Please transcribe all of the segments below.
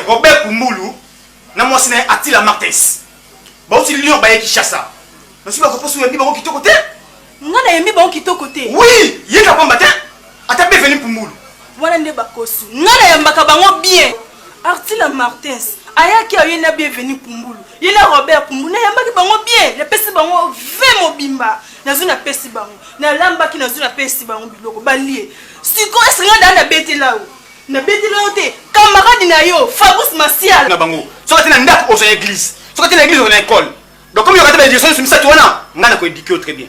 Robert Kumbulu, na moi c'est Attila Martes. Ba aussi lion ba qui chasse. Non si ba ko poso yembi ba ko kitoko te. Ngana yembi ba ko kitoko te. Oui, yeka pamba te. Ata be venu Kumbulu. Wana nde ba kosu. Ngana yambaka bango bien. Attila Martes, ayaki ayena bienvenue Kumbulu. Yena Robert Kumbulu na yambaki bango bien. Le pesi bango ve mobimba. Nazo na pesi bango. Na lamba ki nazo na pesi bango biloko balie. Siko esinga na bete lao. Na bete lote camarade na yo Fabrice Martial na bango soka tina ndako au église soka tina église na école donc comme il y a des directions sur ça tu vois ngana ko éduquer très bien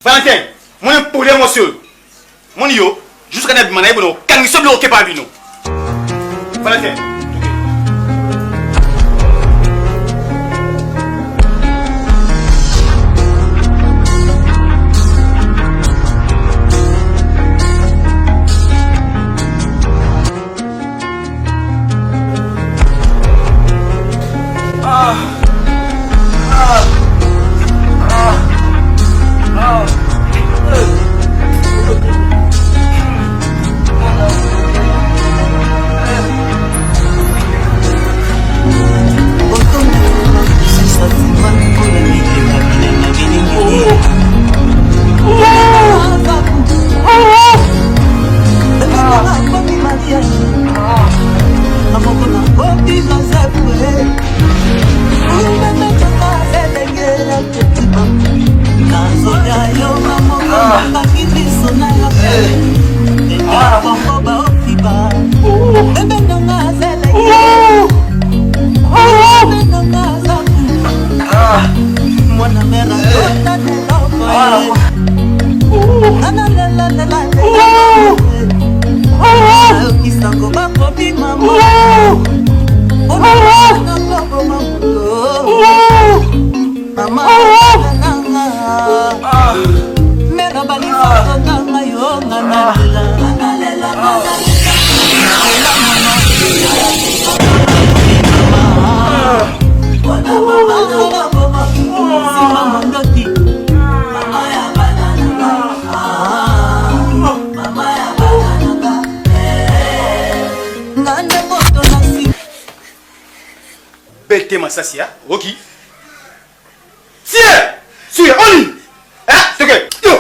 Valentin mon problème monsieur mon yo jusqu'à na bimana ibono kangiso blo ke pa bino Valentin Massasia, ok. Si, on y. Hein, c'est que yo,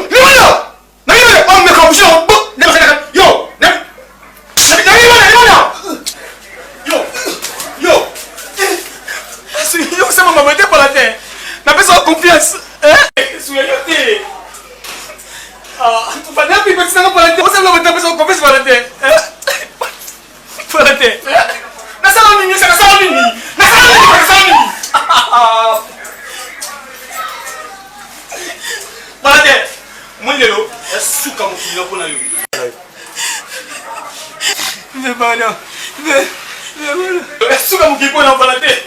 on me capuchon, yo, yo, ça m'a metté pour la terre. N'a pas sans confiance, hein? Soyez ah, tu vas n'a plus petit pour la terre. On s'est mettre sans confiance pour la terre, hein? Pour la terre. Na salon ni, ça salon ni. Malade, mon lelo, est-ce que mon fils n'a pas eu? Mais pas non, mais est-ce que mon fils n'a pas malade?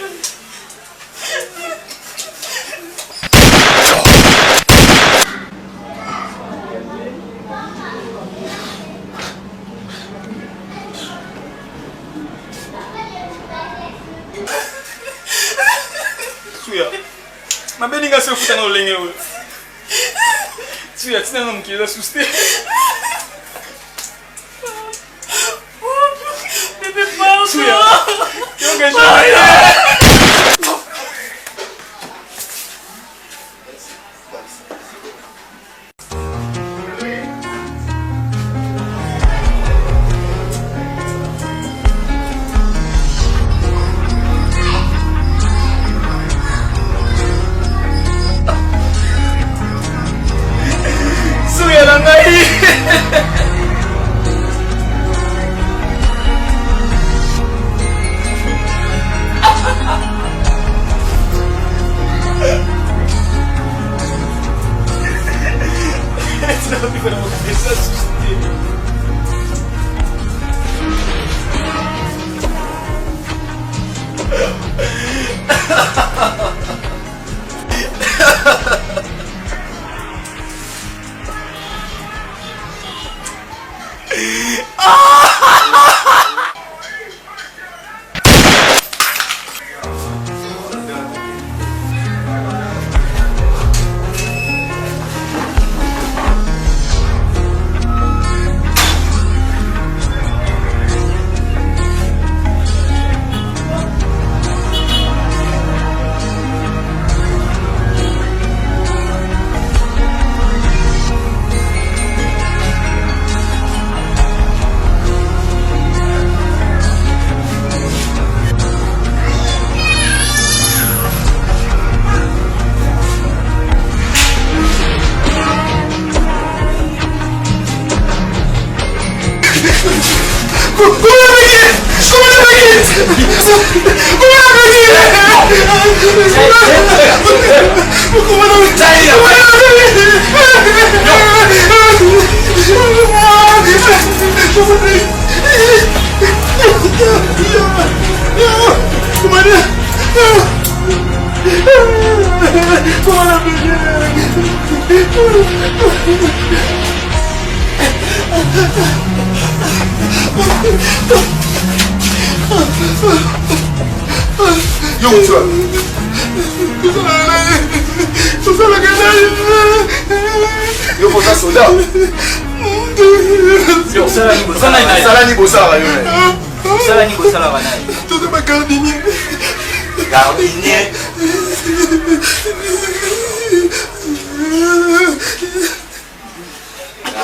Ma beninga se futa na olenge we. Suya tina na mkila suste. Bébé pardon. Suya. Yo gaja.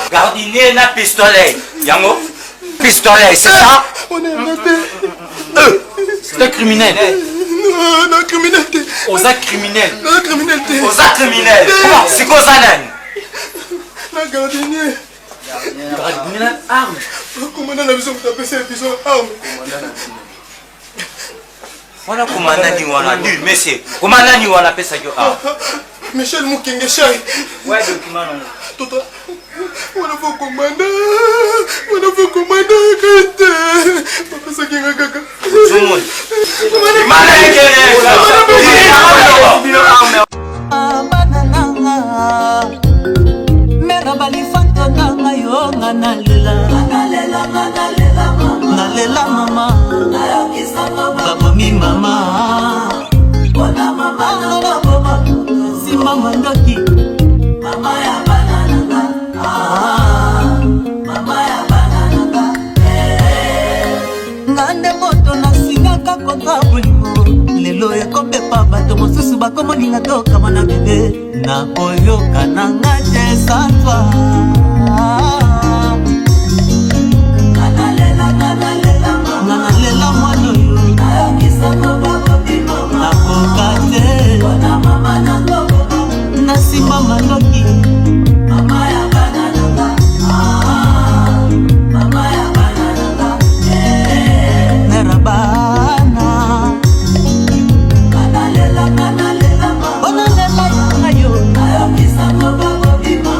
Gardinier na pistolet. Yango? Pistolet, c'est ça? C'est un criminel. Non, criminel. Osa criminel. Non, criminel. Osa criminel. Comment? C'est quoi ça, nan? Non, gardinier. Gardinier na arme. Comment on a besoin de taper ces bisons armes? Wana commandant ni wana du monsieur. Commandant ni wana pesa yo arme. Michel Mukenge Chai. Ouais, document non. Toto. Wana faut commander kete. Papa ça kinga kaka. Tout le monde. Malade. Mera balifanta nanga yo nganalela mama babomi mama si mama ndoki mama ya banana ngande moto nasingaka kontra bolingo lelo ekopepa bato mosusu bakomoninga tokama na bebe na koyoka nanga te santwa nanalela mwana oyo nakoka te nasima manoki nerabana onalela yanga yo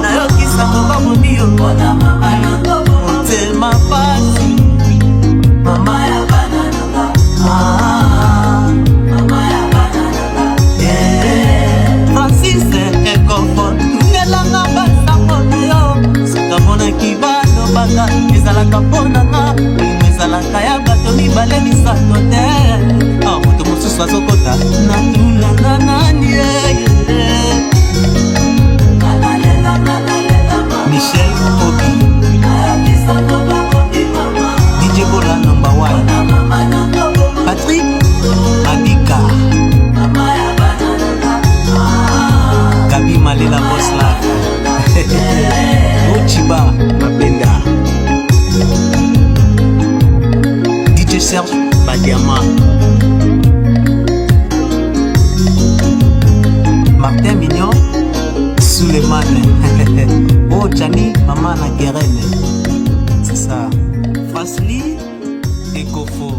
nayokisako babomi yo motema pasi mama ya banana Francis ekofo ngelanga basango na yo sikamonaki balobaka ezalaka mponanga olingo ezalaka ya bato mibale misato te moto mosusu azokota natulanga nani Michel Obi DJ Bola number 1 Patrick Mabika Gabi Malela Bosla Ochiba Mapenda DJ Serge Badiama Martin Mignon Suleiman Oh Chani Maman na Guérene. C'est ça. Fasli et Kofo.